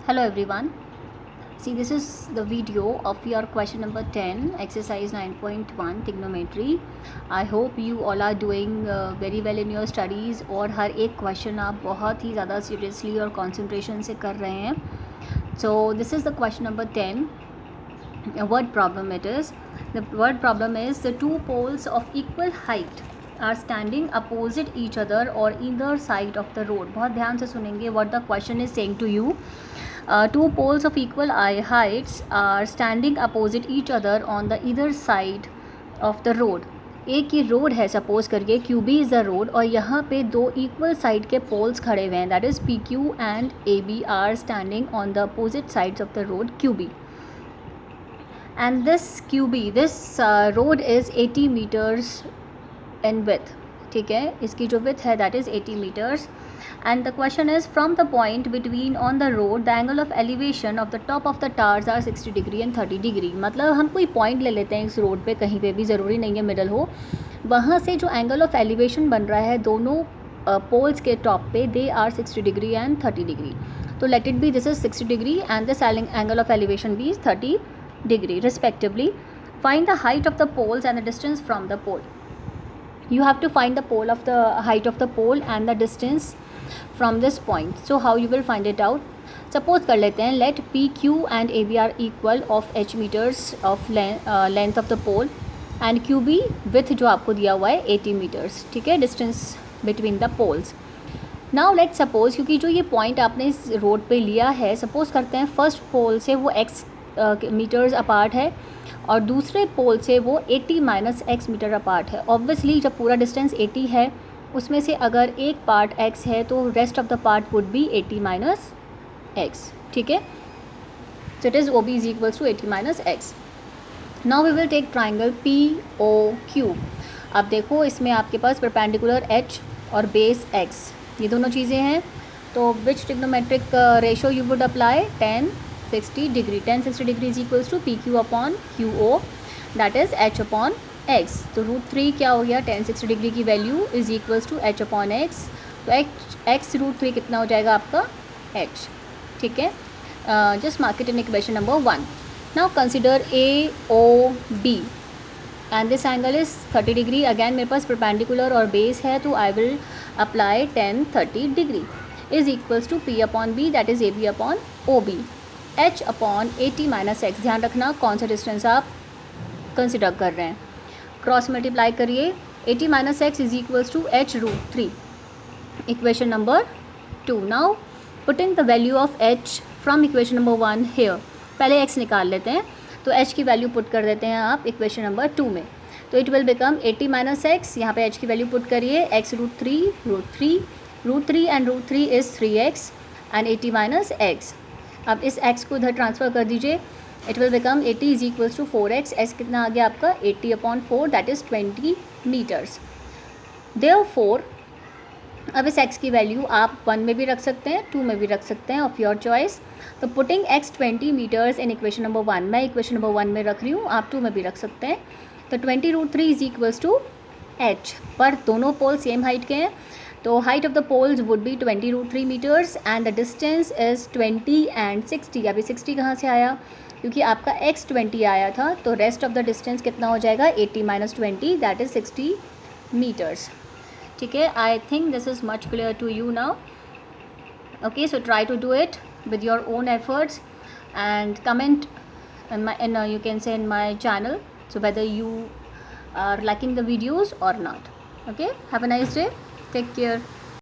Hello everyone. See, this is the video of your question number 10, exercise 9.1 trigonometry. I hope you all are doing very well in your studies और हर एक question आप बहुत ही ज़्यादा seriously और concentration से कर रहे हैं. So this is the question number 10. A word problem it is. The word problem is the two poles of equal height are standing opposite each other or either side of the road. बहुत ध्यान से सुनेंगे what the question is saying to you. Two poles of equal heights are standing opposite each other on the either side of the road. एक ही road है suppose करके Q B is the road और यहाँ पे दो equal side के poles खड़े हुए हैं that is P Q and A B are standing on the opposite sides of the road Q B. And this QB, this road is 80 meters in width. ठीक है, इसकी जो width है that is 80 meters. And the question is from the point between on the road the angle of elevation of the top of the towers are 60 degree and 30 degree. मतलब हम कोई point ले लेते हैं इस road पे, कहीं पे भी ज़रूरी नहीं है मिडल हो, वहाँ से जो angle of elevation बन रहा है दोनों poles के top पे they are 60 degree and 30 degree. तो let it be this is 60 degree and this angle of elevation B is 30 degree respectively. Find the height of the poles and the distance from the pole. You have to find the pole of the height of the pole and the distance from this point. So how you will find it out? Suppose कर लेते हैं let PQ and AB are equal of h meters of length of the pole and QB width जो आपको दिया हुआ है 80 meters. ठीक है, distance between the poles. Now let's suppose क्योंकि जो ये point आपने इस रोड पे लिया है suppose करते हैं फर्स्ट पोल से वो x मीटर्स अपार्ट है और दूसरे पोल से वो 80 माइनस एक्स मीटर अपार्ट है. ऑब्वियसली जब पूरा डिस्टेंस 80 है उसमें से अगर एक पार्ट x है तो rest of the part would be 80 minus X. ठीक है, so it is O B is equals to 80 minus X. Now we will take triangle P O Q. अब देखो इसमें आपके पास परपेंडिकुलर h और बेस x ये दोनों चीज़ें हैं. तो which trigonometric ratio you would apply? 10-60 degree. 10-60 degree is equals to PQ upon QO that is H upon X. तो √3 क्या हो गया? 10-60 डिग्री की value is equals to H upon X. तो X √3 कितना हो जाएगा आपका? H. ठीक है, just mark it in equation number 1. Now consider AOB and this angle is 30 degree. Again मेरे पास परपेंडिकुलर और बेस है तो I will apply 10-30 degree is equals to P upon B that is AB upon OB. h upon 80 minus x. ध्यान रखना कौन सा distance आप कंसिडर कर रहे हैं. क्रॉस मल्टीप्लाई करिए 80 minus x is equals to h√3 equation number 2. Now putting the value of h from equation number 1 here. पहले x निकाल लेते हैं तो h की वैल्यू पुट कर देते हैं आप इक्वेशन नंबर 2 में. तो it will become 80 minus x. यहाँ पे h की वैल्यू पुट करिए x√3 and √3 is 3x and 80 minus x. अब इस x को इधर ट्रांसफ़र कर दीजिए. It will become 80 is equals to 4x. x कितना आ गया आपका? 80 upon 4 that is 20 metres. Therefore अब इस x की वैल्यू आप 1 में भी रख सकते हैं, 2 में भी रख सकते हैं ऑफ योर चॉइस. तो putting x 20 metres in equation number 1, मैं इक्वेशन नंबर 1 में रख रही हूँ, आप 2 में भी रख सकते हैं. तो 20√3 इज इक्वल्स टू h. पर दोनों पोल सेम हाइट के हैं तो height of the poles would be 20√3 metres and the distance is 20 and 60. अभी 60 कहाँ से आया? क्योंकि आपका x 20 आया था तो रेस्ट ऑफ द डिस्टेंस कितना हो जाएगा? 80 माइनस 20 दैट इज़ 60 मीटर्स. ठीक है, I think this is much clear to you now. Okay, so try to do it with your own efforts and comment in you can say in my channel so whether you are liking the videos or not. Okay, have a nice day, take care.